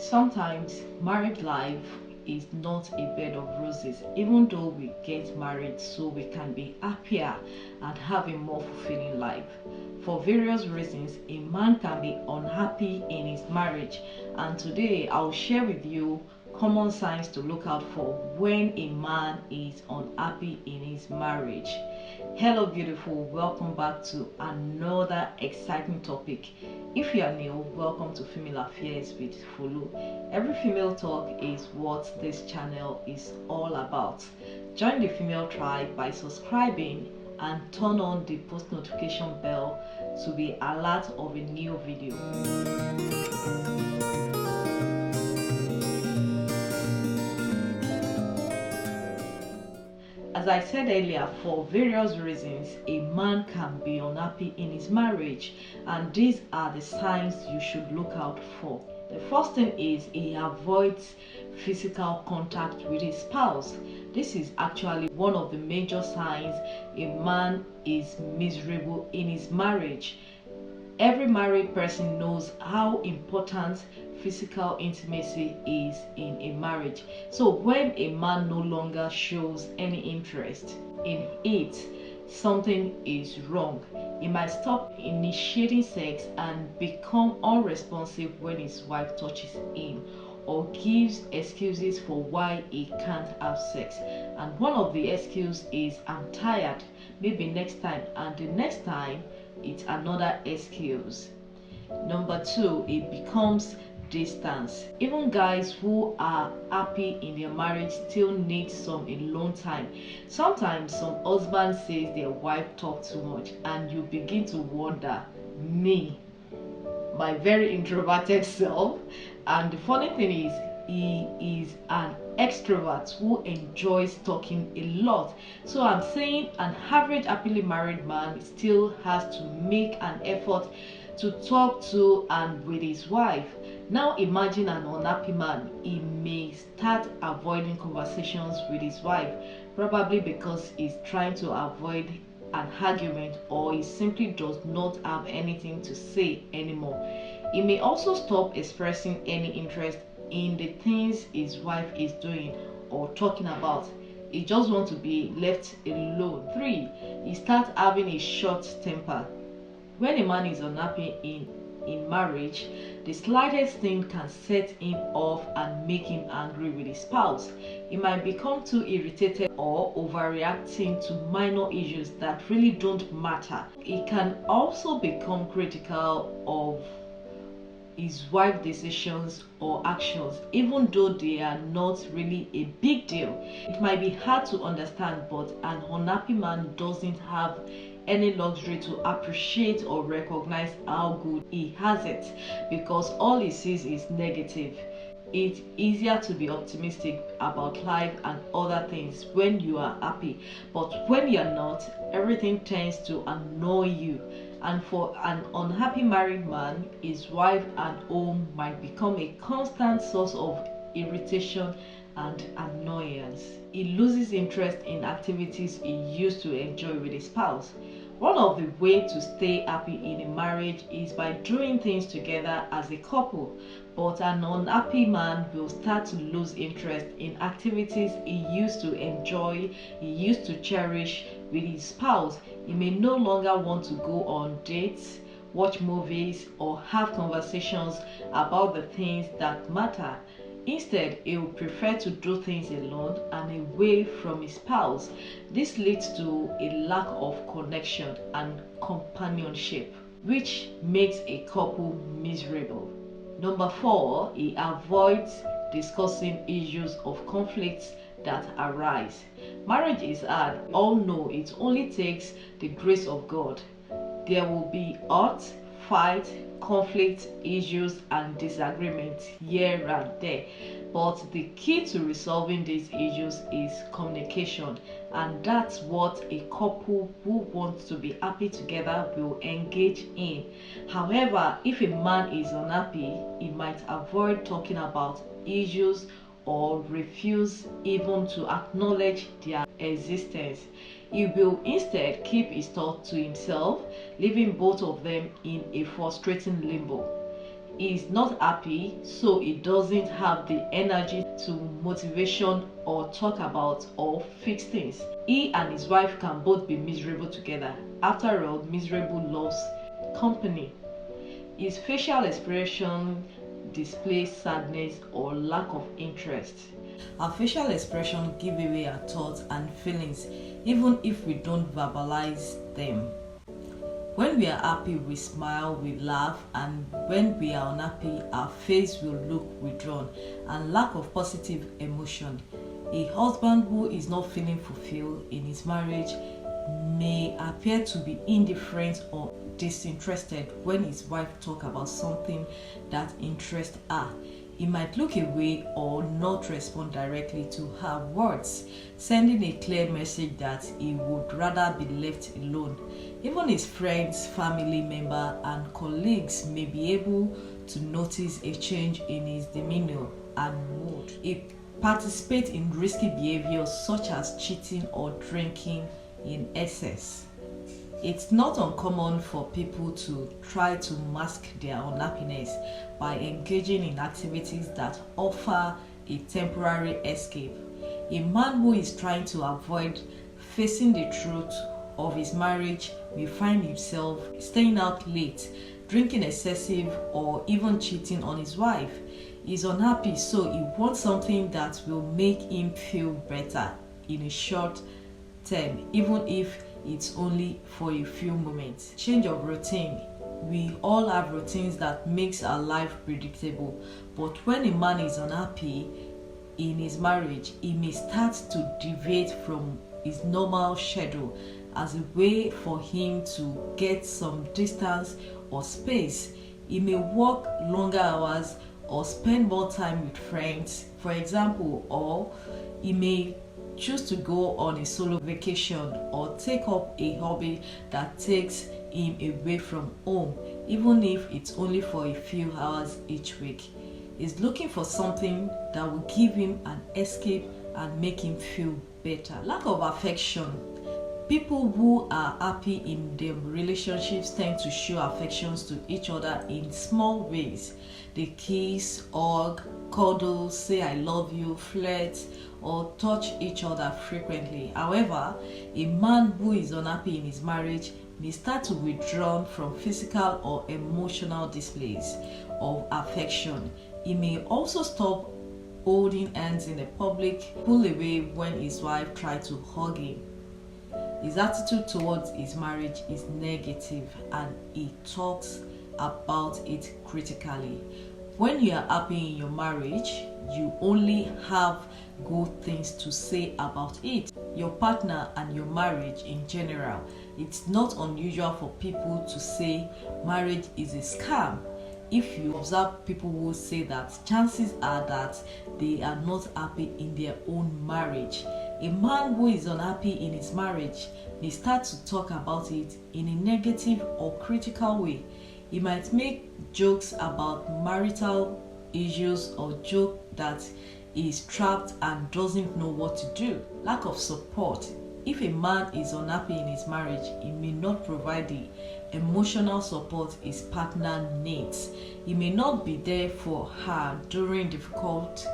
Sometimes married life is not a bed of roses, even though we get married so we can be happier and have a more fulfilling life. For various reasons, a man can be unhappy in his marriage, and today I'll share with you common signs to look out for when a man is unhappy in his marriage. Hello beautiful, welcome back to another exciting topic. If you are new, welcome to Female Affairs with Fulu. Every female talk is what this channel is all about. Join the female tribe by subscribing and turn on the post notification bell to be alert of a new video. As I said earlier, for various reasons, a man can be unhappy in his marriage, and these are the signs you should look out for. The first thing is he avoids physical contact with his spouse. This is actually one of the major signs a man is miserable in his marriage. Every married person knows how important physical intimacy is in a marriage. So when a man no longer shows any interest in it, something is wrong. He might stop initiating sex and become unresponsive when his wife touches him, or gives excuses for why he can't have sex. And one of the excuses is I'm tired, maybe next time, and the next time it's another excuse. Number two, it becomes distance. Even guys who are happy in their marriage still need some alone time. Sometimes some husband says their wife talk too much, and you begin to wonder, me, my very introverted self. And the funny thing is, he is an extrovert who enjoys talking a lot. So I'm saying an average happily married man still has to make an effort to talk to and with his wife. Now imagine an unhappy man. He may start avoiding conversations with his wife, probably because he's trying to avoid an argument, or he simply does not have anything to say anymore. He may also stop expressing any interest in the things his wife is doing or talking about. He just wants to be left alone. 3, he starts having a short temper. When a man is unhappy in marriage, the slightest thing can set him off and make him angry with his spouse. He might become too irritated or overreacting to minor issues that really don't matter. He can also become critical of his wife's decisions or actions, even though they are not really a big deal. It might be hard to understand, but an unhappy man doesn't have any luxury to appreciate or recognize how good he has it, because all he sees is negative. It's easier to be optimistic about life and other things when you are happy, but when you're not, everything tends to annoy you. And for an unhappy married man, his wife and home might become a constant source of irritation and annoyance. He loses interest in activities he used to enjoy with his spouse. One of the ways to stay happy in a marriage is by doing things together as a couple, but an unhappy man will start to lose interest in activities he used to enjoy, he used to cherish with his spouse. He may no longer want to go on dates, watch movies, or have conversations about the things that matter. Instead, he will prefer to do things alone and away from his spouse. This leads to a lack of connection and companionship, which makes a couple miserable. Number 4, he avoids discussing issues of conflicts that arise. Marriage is hard. We all know it only takes the grace of God. There will be hurt, fight, conflict, issues, and disagreements here and there. But the key to resolving these issues is communication, and that's what a couple who wants to be happy together will engage in. However, if a man is unhappy, he might avoid talking about issues or refuse even to acknowledge their existence. He will instead keep his thoughts to himself, leaving both of them in a frustrating limbo. is not happy, so he doesn't have the energy to motivation or talk about or fix things. He and his wife can both be miserable together. After all, miserable loves company. His facial expression displays sadness or lack of interest. Our facial expression give away our thoughts and feelings even if we don't verbalize them. When we are happy, we smile, we laugh, and when we are unhappy, our face will look withdrawn and lack of positive emotion. A husband who is not feeling fulfilled in his marriage may appear to be indifferent or disinterested when his wife talks about something that interests her. He might look away or not respond directly to her words, sending a clear message that he would rather be left alone. Even his friends, family members, and colleagues may be able to notice a change in his demeanor and mood. He participates in risky behaviors such as cheating or drinking in excess. It's not uncommon for people to try to mask their unhappiness by engaging in activities that offer a temporary escape. A man who is trying to avoid facing the truth of his marriage may find himself staying out late, drinking excessive, or even cheating on his wife. He's unhappy, so he wants something that will make him feel better in a short term, even if it's only for a few moments. Change of routine. We all have routines that makes our life predictable, but when a man is unhappy in his marriage, he may start to deviate from his normal schedule as a way for him to get some distance or space. He may work longer hours or spend more time with friends, for example, or he may choose to go on a solo vacation or take up a hobby that takes him away from home, even if it's only for a few hours each week. He's looking for something that will give him an escape and make him feel better. Lack of affection. People who are happy in their relationships tend to show affections to each other in small ways. They kiss, hug, cuddle, say I love you, flirt, or touch each other frequently. However, a man who is unhappy in his marriage may start to withdraw from physical or emotional displays of affection. He may also stop holding hands in the public, pull away when his wife tries to hug him. His attitude towards his marriage is negative and he talks about it critically. When you are happy in your marriage, you only have good things to say about it. Your partner and your marriage in general. It's not unusual for people to say marriage is a scam. If you observe people who say that, chances are that they are not happy in their own marriage. A man who is unhappy in his marriage may start to talk about it in a negative or critical way. He might make jokes about marital issues or joke that he is trapped and doesn't know what to do. Lack of support. If a man is unhappy in his marriage, he may not provide the emotional support his partner needs. He may not be there for her during difficult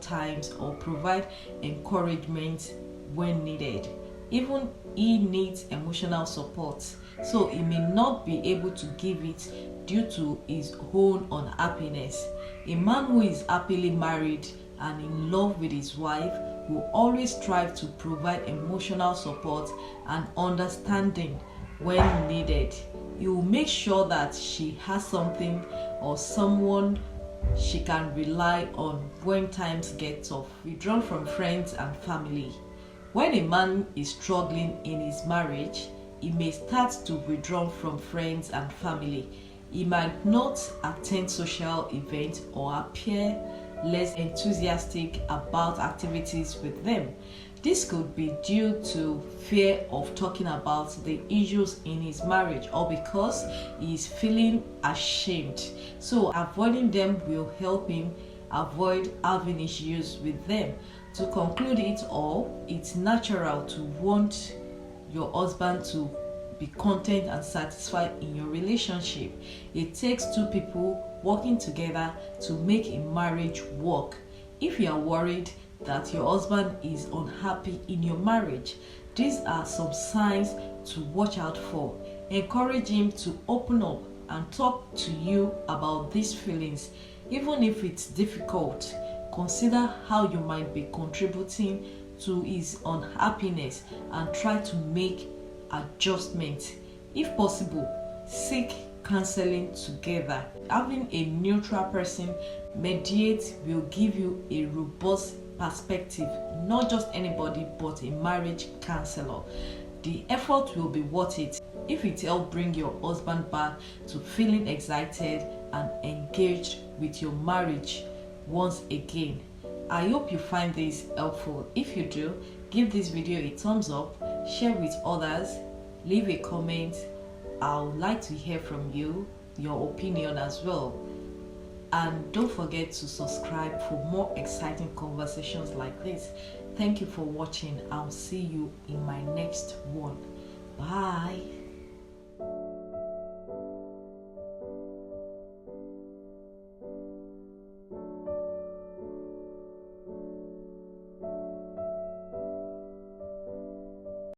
times or provide encouragement when needed. Even he needs emotional support, so he may not be able to give it due to his own unhappiness. A man who is happily married and in love with his wife will always strive to provide emotional support and understanding when needed. He will make sure that she has something or someone she can rely on when times get tough. Withdrawn from friends and family. When a man is struggling in his marriage, he may start to withdraw from friends and family. He might not attend social events or appear less enthusiastic about activities with them. This could be due to fear of talking about the issues in his marriage or because he is feeling ashamed. So avoiding them will help him avoid having issues with them. To conclude it all, it's natural to want your husband to be content and satisfied in your relationship. It takes two people working together to make a marriage work. If you are worried that your husband is unhappy in your marriage, these are some signs to watch out for. Encourage him to open up and talk to you about these feelings. Even if it's difficult, consider how you might be contributing to his unhappiness and try to make adjustments. If possible, seek counseling together. Having a neutral person mediate will give you a robust perspective, not just anybody but a marriage counselor. The effort will be worth it if it helps bring your husband back to feeling excited and engaged with your marriage once again. I hope you find this helpful. If you do, give this video a thumbs up, share with others, leave a comment. I would like to hear from you, your opinion as well. And don't forget to subscribe for more exciting conversations like this. Thank you for watching. I'll see you in my next one. Bye.